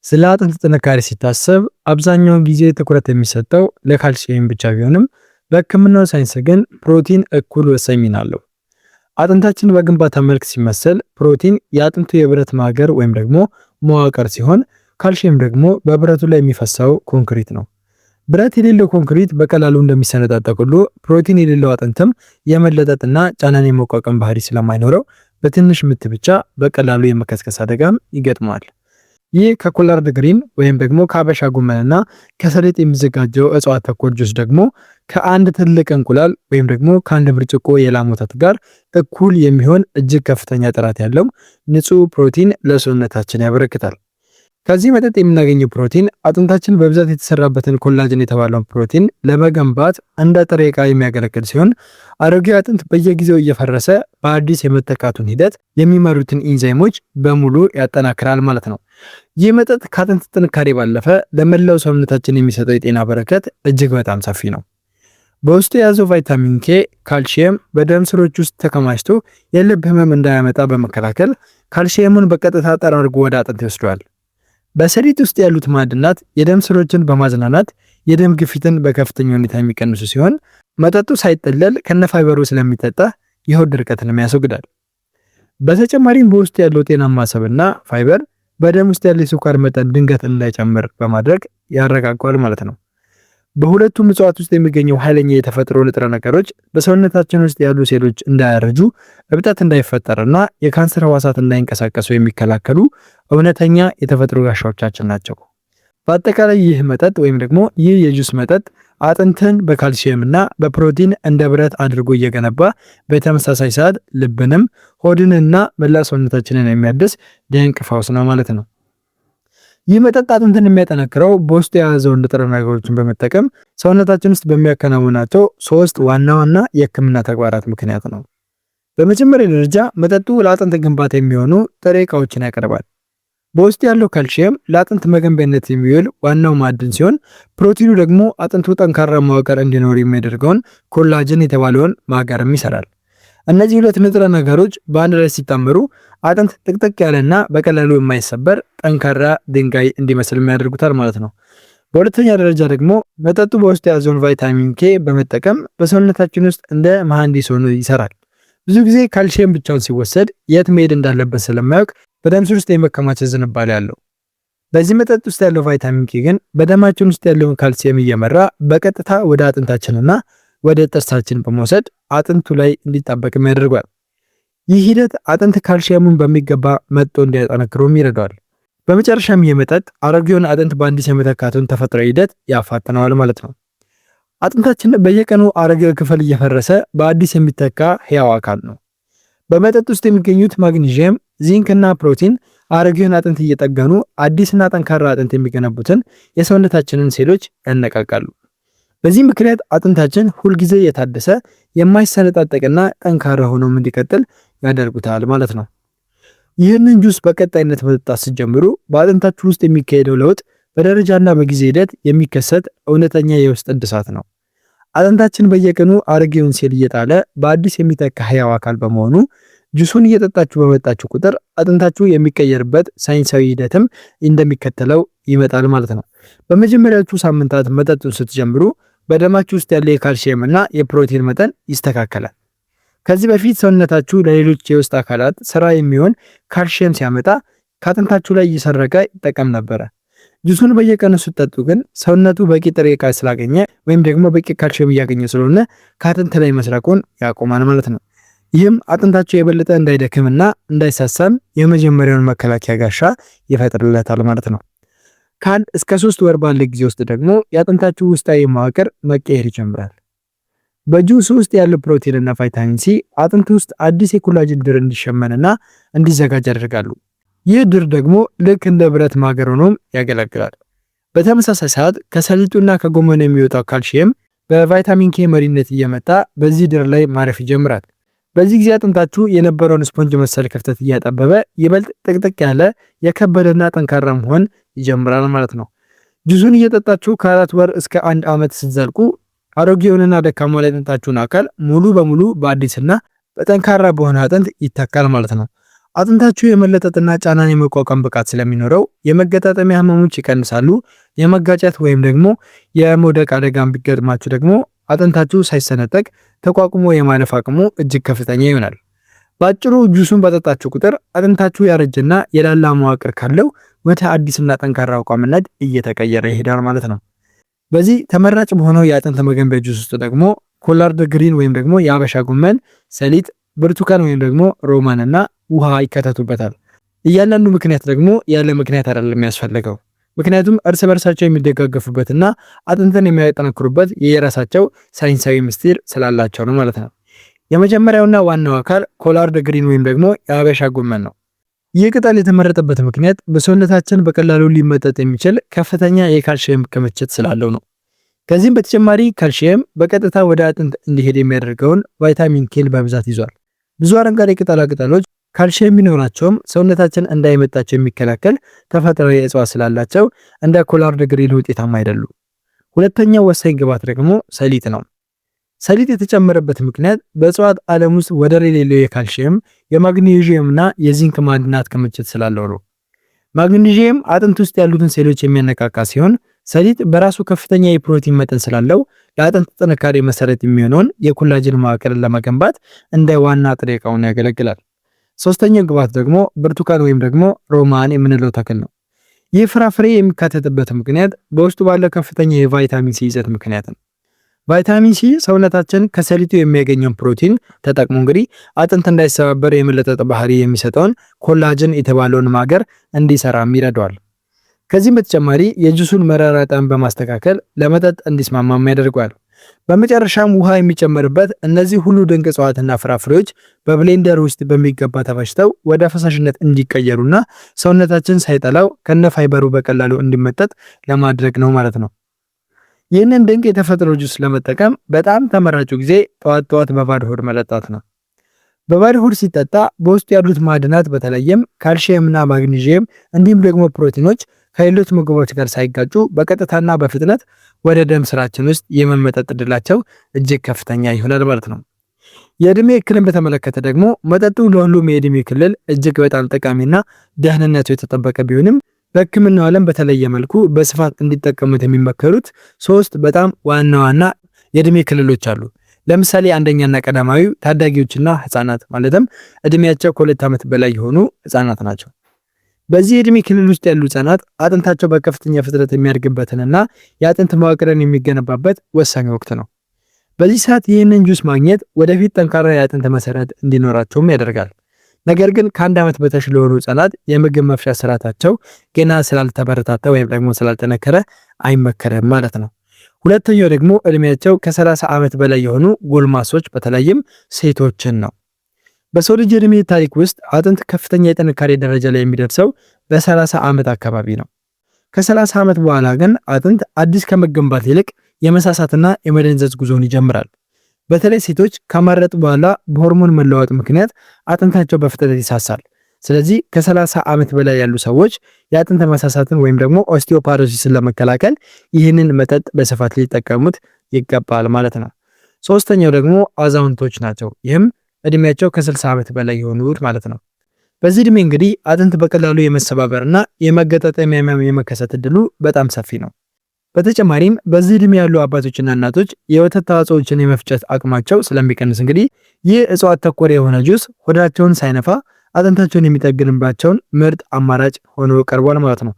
ስለ አጥንት ጥንካሬ ሲታሰብ አብዛኛውን ጊዜ ትኩረት የሚሰጠው ለካልሲየም ብቻ ቢሆንም በሕክምናው ሳይንስ ግን ፕሮቲን እኩል ወሳኝ ሚና አለው። አጥንታችን በግንባታ መልክ ሲመሰል ፕሮቲን የአጥንቱ የብረት ማገር ወይም ደግሞ መዋቅር ሲሆን፣ ካልሲየም ደግሞ በብረቱ ላይ የሚፈሳው ኮንክሪት ነው። ብረት የሌለው ኮንክሪት በቀላሉ እንደሚሰነጣጠቅ ሁሉ ፕሮቲን የሌለው አጥንትም የመለጠጥና ጫናን የመቋቋም ባህሪ ስለማይኖረው በትንሽ ምት ብቻ በቀላሉ የመከስከስ አደጋም ይገጥመዋል። ይህ ከኮላርድ ግሪን ወይም ደግሞ ከአበሻ ጎመንና ከሰሊጥ የሚዘጋጀው እጽዋት ተኮር ጁስ ደግሞ ከአንድ ትልቅ እንቁላል ወይም ደግሞ ከአንድ ብርጭቆ የላም ወተት ጋር እኩል የሚሆን እጅግ ከፍተኛ ጥራት ያለው ንጹህ ፕሮቲን ለሰውነታችን ያበረክታል። ከዚህ መጠጥ የምናገኘው ፕሮቲን አጥንታችን በብዛት የተሰራበትን ኮላጅን የተባለውን ፕሮቲን ለመገንባት እንደ ጥሬ ዕቃ የሚያገለግል ሲሆን፣ አሮጌ አጥንት በየጊዜው እየፈረሰ በአዲስ የመተካቱን ሂደት የሚመሩትን ኢንዛይሞች በሙሉ ያጠናክራል ማለት ነው። ይህ መጠጥ ከአጥንት ጥንካሬ ባለፈ ለመላው ሰውነታችን የሚሰጠው የጤና በረከት እጅግ በጣም ሰፊ ነው። በውስጡ የያዘው ቫይታሚን ኬ፣ ካልሲየም በደም ስሮች ውስጥ ተከማችቶ የልብ ህመም እንዳያመጣ በመከላከል ካልሲየሙን በቀጥታ ጠራርጎ ወደ አጥንት ይወስደዋል። በሰሊጥ ውስጥ ያሉት ማዕድናት የደም ስሮችን በማዝናናት የደም ግፊትን በከፍተኛ ሁኔታ የሚቀንሱ ሲሆን፣ መጠጡ ሳይጠለል ከነፋይበሩ ስለሚጠጣ የሆድ ድርቀትንም ያስወግዳል። በተጨማሪም በውስጡ ያለው ጤናማ ስብና ፋይበር በደም ውስጥ ያለው የስኳር መጠን ድንገት እንዳይጨምር በማድረግ ያረጋጋዋል ማለት ነው። በሁለቱም እጽዋት ውስጥ የሚገኘው ኃይለኛ የተፈጥሮ ንጥረ ነገሮች በሰውነታችን ውስጥ ያሉ ሴሎች እንዳያረጁ፣ እብጠት እንዳይፈጠርና የካንሰር ህዋሳት እንዳይንቀሳቀሱ የሚከላከሉ እውነተኛ የተፈጥሮ ጋሻዎቻችን ናቸው። በአጠቃላይ ይህ መጠጥ ወይም ደግሞ ይህ የጁስ መጠጥ አጥንትን በካልሲየምና በፕሮቲን እንደ ብረት አድርጎ እየገነባ በተመሳሳይ ሰዓት ልብንም ሆድንና መላ ሰውነታችንን የሚያድስ ድንቅ ፈውስ ነው ማለት ነው። ይህ መጠጥ አጥንትን የሚያጠነክረው በውስጡ የያዘውን ንጥረ ነገሮችን በመጠቀም ሰውነታችን ውስጥ በሚያከናውናቸው 3 ዋና ዋና የህክምና ተግባራት ምክንያት ነው። በመጀመሪያ ደረጃ መጠጡ ለአጥንት ግንባታ የሚሆኑ ጥሬ ዕቃዎችን ያቀርባል። በውስጡ ያለው ካልሲየም ለአጥንት መገንቢያነት የሚውል ዋናው ማዕድን ሲሆን፣ ፕሮቲኑ ደግሞ አጥንቱ ጠንካራ መዋቅር እንዲኖር የሚያደርገውን ኮላጅን የተባለውን ማገርም ይሰራል። እነዚህ ሁለት ንጥረ ነገሮች በአንድ ላይ ሲጣመሩ አጥንት ጥቅጥቅ ያለና በቀላሉ የማይሰበር ጠንካራ ድንጋይ እንዲመስል የሚያደርጉታል ማለት ነው። በሁለተኛ ደረጃ ደግሞ መጠጡ በውስጡ የያዘውን ቫይታሚን ኬ በመጠቀም በሰውነታችን ውስጥ እንደ መሐንዲስ ሆኖ ይሰራል። ብዙ ጊዜ ካልሲየም ብቻውን ሲወሰድ የት መሄድ እንዳለበት ስለማያውቅ በደም ስር ውስጥ የመከማቸት ዝንባሌ አለው። በዚህ መጠጥ ውስጥ ያለው ቫይታሚን ኬ ግን በደማችን ውስጥ ያለውን ካልሲየም እየመራ በቀጥታ ወደ አጥንታችንና ወደ ጥርሳችን በመውሰድ አጥንቱ ላይ እንዲጣበቅም ያደርጋል። ይህ ሂደት አጥንት ካልሲየሙን በሚገባ መጥቶ እንዲያጠነክረውም ይረዳዋል። በመጨረሻም ይህ መጠጥ አሮጌውን አጥንት በአዲስ የመተካቱን ተፈጥሯዊ ሂደት ያፋጥነዋል ማለት ነው። አጥንታችን በየቀኑ አሮጌው ክፍል እየፈረሰ በአዲስ የሚተካ ሕያው አካል ነው። በመጠጥ ውስጥ የሚገኙት ማግኒዥየም፣ ዚንክ እና ፕሮቲን አሮጌውን አጥንት እየጠገኑ አዲስና ጠንካራ አጥንት የሚገነቡትን የሰውነታችንን ሴሎች ያነቃቃሉ። በዚህ ምክንያት አጥንታችን ሁልጊዜ የታደሰ የማይሰነጣጠቅና ጠንካራ ሆኖም እንዲቀጥል ያደርጉታል ማለት ነው። ይህንን ጁስ በቀጣይነት መጠጣት ስትጀምሩ በአጥንታችሁ ውስጥ የሚካሄደው ለውጥ በደረጃና በጊዜ ሂደት የሚከሰት እውነተኛ የውስጥ እድሳት ነው። አጥንታችን በየቀኑ አሮጌውን ሴል እየጣለ በአዲስ የሚተካ ሕያው አካል በመሆኑ ጁሱን እየጠጣችሁ በመጣችሁ ቁጥር አጥንታችሁ የሚቀየርበት ሳይንሳዊ ሂደትም እንደሚከተለው ይመጣል ማለት ነው። በመጀመሪያዎቹ ሳምንታት መጠጡን ስትጀምሩ በደማችሁ ውስጥ ያለ የካልሲየም እና የፕሮቲን መጠን ይስተካከላል። ከዚህ በፊት ሰውነታችሁ ለሌሎች የውስጥ አካላት ስራ የሚሆን ካልሲየም ሲያመጣ ከአጥንታችሁ ላይ እየሰረቀ ይጠቀም ነበረ። ጁሱን በየቀኑ ስትጠጡ ግን ሰውነቱ በቂ ጥሬ ዕቃ ስላገኘ ወይም ደግሞ በቂ ካልሲየም እያገኘ ስለሆነ ከአጥንት ላይ መስረቁን ያቆማል ማለት ነው። ይህም አጥንታችሁ የበለጠ እንዳይደክምና እንዳይሳሳም የመጀመሪያውን መከላከያ ጋሻ ይፈጥርለታል ማለት ነው። ከአንድ እስከ 3 ወር ባለ ጊዜ ውስጥ ደግሞ የአጥንታችሁ ውስጣዊ መዋቅር መቀየር ይጀምራል። በጁስ ውስጥ ያለው ፕሮቲን እና ቫይታሚን ሲ አጥንት ውስጥ አዲስ የኮላጅን ድር እንዲሸመንና እንዲዘጋጅ ያደርጋሉ። ይህ ድር ደግሞ ልክ እንደ ብረት ማገር ሆኖም ያገለግላል። በተመሳሳይ ሰዓት ከሰሊጡና ከጎመን የሚወጣው ካልሲየም በቫይታሚን ኬ መሪነት እየመጣ በዚህ ድር ላይ ማረፍ ይጀምራል። በዚህ ጊዜ አጥንታችሁ የነበረውን ስፖንጅ መሰል ክፍተት እያጠበበ ይበልጥ ጥቅጥቅ ያለ የከበደና ጠንካራ መሆን ይጀምራል ማለት ነው። ጁሱን እየጠጣችሁ ከ4 ወር እስከ 1 ዓመት ስትዘልቁ አሮጌውንና ደካማ አጥንታችሁን አካል ሙሉ በሙሉ በአዲስና በጠንካራ በሆነ አጥንት ይተካል ማለት ነው። አጥንታችሁ የመለጠጥና ጫናን የመቋቋም ብቃት ስለሚኖረው የመገጣጠሚያ ህመሞች ይቀንሳሉ። የመጋጨት ወይም ደግሞ የመውደቅ አደጋን ቢገጥማችሁ ደግሞ አጥንታችሁ ሳይሰነጠቅ ተቋቁሞ የማለፍ አቅሙ እጅግ ከፍተኛ ይሆናል። በአጭሩ ጁሱን በጠጣችሁ ቁጥር አጥንታችሁ ያረጀና የላላ መዋቅር ካለው ወደ አዲስና ጠንካራ አቋምነት እየተቀየረ ይሄዳል ማለት ነው። በዚህ ተመራጭ በሆነው የአጥንት መገንቢያ ጁስ ውስጥ ደግሞ ኮላርድ ግሪን ወይም ደግሞ የአበሻ ጎመን፣ ሰሊጥ፣ ብርቱካን ወይም ደግሞ ሮማን እና ውሃ ይከተቱበታል። እያንዳንዱ ምክንያት ደግሞ ያለ ምክንያት አይደለም የሚያስፈልገው። ምክንያቱም እርስ በርሳቸው የሚደጋገፉበትና አጥንትን የሚያጠነክሩበት የራሳቸው ሳይንሳዊ ምስጢር ስላላቸው ነው ማለት ነው። የመጀመሪያውና ዋናው አካል ኮላርድ ግሪን ወይም ደግሞ የአበሻ ጎመን ነው። ይህ ቅጠል የተመረጠበት ምክንያት በሰውነታችን በቀላሉ ሊመጠጥ የሚችል ከፍተኛ የካልሲየም ክምችት ስላለው ነው። ከዚህም በተጨማሪ ካልሲየም በቀጥታ ወደ አጥንት እንዲሄድ የሚያደርገውን ቫይታሚን ኬን በብዛት ይዟል። ብዙ አረንጓዴ ቅጠላ ቅጠሎች ካልሲየም ቢኖራቸውም ሰውነታችን እንዳይመጣቸው የሚከላከል ተፈጥሯዊ እጽዋት ስላላቸው እንደ ኮላርድ ግሪን ውጤታማ አይደሉም። ሁለተኛው ወሳኝ ግብዓት ደግሞ ሰሊጥ ነው። ሰሊጥ የተጨመረበት ምክንያት በእጽዋት ዓለም ውስጥ ወደር የሌለው የካልሲየም የማግኔዥየም እና የዚንክ ማዕድናት ክምችት ስላለው ነው። ማግኔዥየም አጥንት ውስጥ ያሉትን ሴሎች የሚያነቃቃ ሲሆን ሰሊጥ በራሱ ከፍተኛ የፕሮቲን መጠን ስላለው ለአጥንት ጥንካሬ መሰረት የሚሆነውን የኮላጅን መዋቅርን ለመገንባት እንደ ዋና ጥሬ ዕቃ ያገለግላል። ሶስተኛው ግብዓት ደግሞ ብርቱካን ወይም ደግሞ ሮማን የምንለው ተክል ነው። ይህ ፍራፍሬ የሚካተትበት ምክንያት በውስጡ ባለው ከፍተኛ የቫይታሚን ሲ ይዘት ምክንያት ነው። ቫይታሚን ሲ ሰውነታችን ከሰሊጡ የሚያገኘውን ፕሮቲን ተጠቅሞ እንግዲህ አጥንት እንዳይሰባበር የመለጠጥ ባህሪ የሚሰጠውን ኮላጅን የተባለውን ማገር እንዲሰራም ይረዳዋል። ከዚህም በተጨማሪ የጁሱን መራራ ጣዕም በማስተካከል ለመጠጥ እንዲስማማም ያደርገዋል። በመጨረሻም ውሃ የሚጨመርበት እነዚህ ሁሉ ድንቅ እጽዋትና ፍራፍሬዎች በብሌንደር ውስጥ በሚገባ ተፈጭተው ወደ ፈሳሽነት እንዲቀየሩና ሰውነታችን ሳይጠላው ከነ ፋይበሩ በቀላሉ እንዲመጠጥ ለማድረግ ነው ማለት ነው። ይህንን ድንቅ የተፈጥሮ ጁስ ለመጠቀም በጣም ተመራጩ ጊዜ ጠዋት ጠዋት በባዶ ሆድ መጠጣት ነው። በባዶ ሆድ ሲጠጣ በውስጡ ያሉት ማዕድናት በተለይም ካልሲየምና ማግኒዥየም እንዲሁም ደግሞ ፕሮቲኖች ከሌሎች ምግቦች ጋር ሳይጋጩ በቀጥታና በፍጥነት ወደ ደም ስራችን ውስጥ የመመጠጥ ዕድላቸው እጅግ ከፍተኛ ይሆናል ማለት ነው። የእድሜ እክልን በተመለከተ ደግሞ መጠጡ ለሁሉም የእድሜ ክልል እጅግ በጣም ጠቃሚና ደህንነቱ የተጠበቀ ቢሆንም በሕክምናው ዓለም በተለየ መልኩ በስፋት እንዲጠቀሙት የሚመከሩት ሶስት በጣም ዋና ዋና የእድሜ ክልሎች አሉ። ለምሳሌ አንደኛና ቀዳማዊው ታዳጊዎችና ህፃናት ማለትም እድሜያቸው ከ2 ዓመት በላይ የሆኑ ህፃናት ናቸው። በዚህ የእድሜ ክልል ውስጥ ያሉ ህፃናት አጥንታቸው በከፍተኛ ፍጥነት የሚያድግበትንና የአጥንት መዋቅርን የሚገነባበት ወሳኝ ወቅት ነው። በዚህ ሰዓት ይህንን ጁስ ማግኘት ወደፊት ጠንካራ የአጥንት መሰረት እንዲኖራቸውም ያደርጋል። ነገር ግን ከ1 ዓመት በታች ለሆኑ ህፃናት የምግብ መፍጫ ስርዓታቸው ገና ስላልተበረታታ ወይም ደግሞ ስላልጠነከረ አይመከረም ማለት ነው። ሁለተኛው ደግሞ እድሜያቸው ከ30 ዓመት በላይ የሆኑ ጎልማሶች በተለይም ሴቶችን ነው። በሰው ልጅ እድሜ ታሪክ ውስጥ አጥንት ከፍተኛ የጥንካሬ ደረጃ ላይ የሚደርሰው በ30 ዓመት አካባቢ ነው። ከ30 ዓመት በኋላ ግን አጥንት አዲስ ከመገንባት ይልቅ የመሳሳትና የመደንዘዝ ጉዞን ይጀምራል። በተለይ ሴቶች ከማረጥ በኋላ በሆርሞን መለዋወጥ ምክንያት አጥንታቸው በፍጥነት ይሳሳል። ስለዚህ ከ30 ዓመት በላይ ያሉ ሰዎች የአጥንት መሳሳትን ወይም ደግሞ ኦስቲዮፓሮሲስን ለመከላከል ይህንን መጠጥ በስፋት ሊጠቀሙት ይገባል ማለት ነው። ሶስተኛው ደግሞ አዛውንቶች ናቸው። ይህም እድሜያቸው ከ60 ዓመት በላይ የሆኑት ማለት ነው። በዚህ እድሜ እንግዲህ አጥንት በቀላሉ የመሰባበርና የመገጣጠሚያ ህመም የመከሰት እድሉ በጣም ሰፊ ነው። በተጨማሪም በዚህ እድሜ ያሉ አባቶችና እናቶች የወተት ተዋጽኦችን የመፍጨት አቅማቸው ስለሚቀንስ እንግዲህ ይህ እጽዋት ተኮር የሆነ ጁስ ሆዳቸውን ሳይነፋ አጥንታቸውን የሚጠግንባቸውን ምርጥ አማራጭ ሆኖ ቀርቧል ማለት ነው።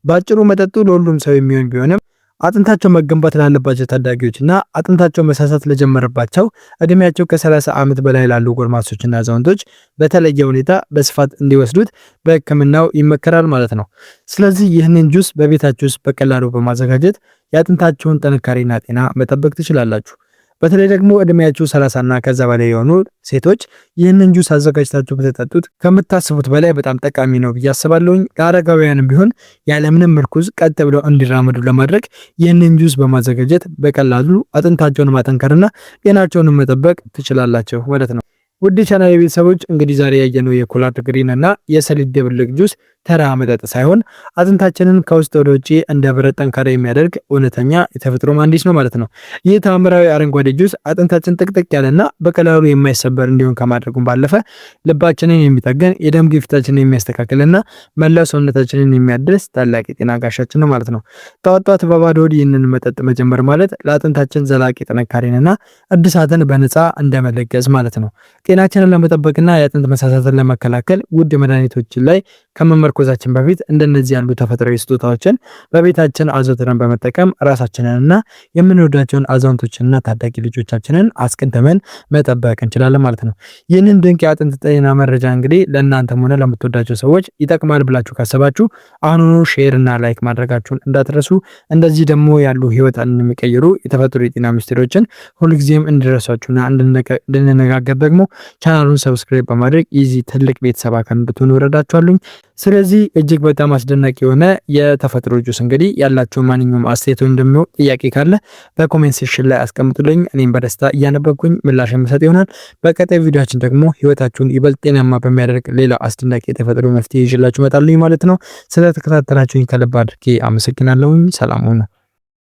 በአጭሩ መጠጡ ለሁሉም ሰው የሚሆን ቢሆንም አጥንታቸው መገንባት ላለባቸው ታዳጊዎችና አጥንታቸው መሳሳት ለጀመረባቸው እድሜያቸው ከ30 ዓመት በላይ ላሉ ጎልማሶችና አዛውንቶች በተለየ ሁኔታ በስፋት እንዲወስዱት በሕክምናው ይመከራል ማለት ነው። ስለዚህ ይህንን ጁስ በቤታችሁ ውስጥ በቀላሉ በማዘጋጀት የአጥንታችሁን ጥንካሬና ጤና መጠበቅ ትችላላችሁ። በተለይ ደግሞ እድሜያችሁ 30 እና ከዛ በላይ የሆኑ ሴቶች ይህንን ጁስ አዘጋጅታችሁ በተጠጡት ከምታስቡት በላይ በጣም ጠቃሚ ነው ብዬ አስባለሁኝ። ለአረጋውያንም ቢሆን ያለምንም ምርኩዝ ቀጥ ብለው እንዲራመዱ ለማድረግ ይህንን ጁስ በማዘጋጀት በቀላሉ አጥንታቸውን ማጠንከርና ጤናቸውን መጠበቅ ትችላላችሁ ማለት ነው። ውድ ቻናል ቤተሰቦች እንግዲህ ዛሬ ያየነው የኮላርድ ግሪን እና የሰሊጥ ድብልቅ ጁስ ተራ መጠጥ ሳይሆን አጥንታችንን ከውስጥ ወደ ውጪ እንደ ብረት ጠንካራ የሚያደርግ እውነተኛ የተፈጥሮ መድኃኒት ነው ማለት ነው። ይህ ተአምራዊ አረንጓዴ ጁስ አጥንታችን ጥቅጥቅ ያለና በቀላሉ የማይሰበር እንዲሆን ከማድረጉም ባለፈ ልባችንን የሚጠገን የደም ግፊታችንን የሚያስተካክልና መላው ሰውነታችንን የሚያድስ ታላቅ የጤና ጋሻችን ነው ማለት ነው። ጠዋት ጠዋት በባዶ ሆድ ይህንን መጠጥ መጀመር ማለት ለአጥንታችን ዘላቂ ጥንካሬንና እድሳትን በነፃ እንደመለገስ ማለት ነው። ጤናችንን ለመጠበቅና የአጥንት መሳሳትን ለመከላከል ውድ መድኃኒቶችን ላይ ከመመርኮዛችን በፊት እንደነዚህ ያሉ ተፈጥሯዊ ስጦታዎችን በቤታችን አዘውትረን በመጠቀም ራሳችንንና የምንወዳቸውን አዛውንቶችንና ታዳጊ ልጆቻችንን አስቀድመን መጠበቅ እንችላለን ማለት ነው። ይህንን ድንቅ የአጥንት ጤና መረጃ እንግዲህ ለእናንተም ሆነ ለምትወዳቸው ሰዎች ይጠቅማል ብላችሁ ካሰባችሁ አሁኑኑ ሼር እና ላይክ ማድረጋችሁን እንዳትረሱ። እንደዚህ ደግሞ ያሉ ህይወትን የሚቀይሩ የተፈጥሮ የጤና ሚስጥሮችን ሁልጊዜም እንዲደርሷችሁና እንድንነጋገር ደግሞ ቻናሉን ሰብስክራይብ በማድረግ ኢዚ ትልቅ ቤተሰብ አካል እንድትሆኑ እረዳችኋለሁ። ስለዚህ እጅግ በጣም አስደናቂ የሆነ የተፈጥሮ ጁስ እንግዲህ ያላችሁ ማንኛውም አስተያየት ወይም ደግሞ ጥያቄ ካለ በኮሜንት ሴክሽን ላይ አስቀምጡልኝ። እኔም በደስታ እያነበብኩኝ ምላሽ የምሰጥ ይሆናል። በቀጣይ ቪዲዮአችን ደግሞ ህይወታችሁን ይበልጥ ጤናማ በሚያደርግ ሌላ አስደናቂ የተፈጥሮ መፍትሄ ይዤላችሁ እመጣለሁ ማለት ነው። ስለተከታተላችሁኝ ከልብ አድርጌ አመሰግናለሁኝ። ሰላም ሁኑ።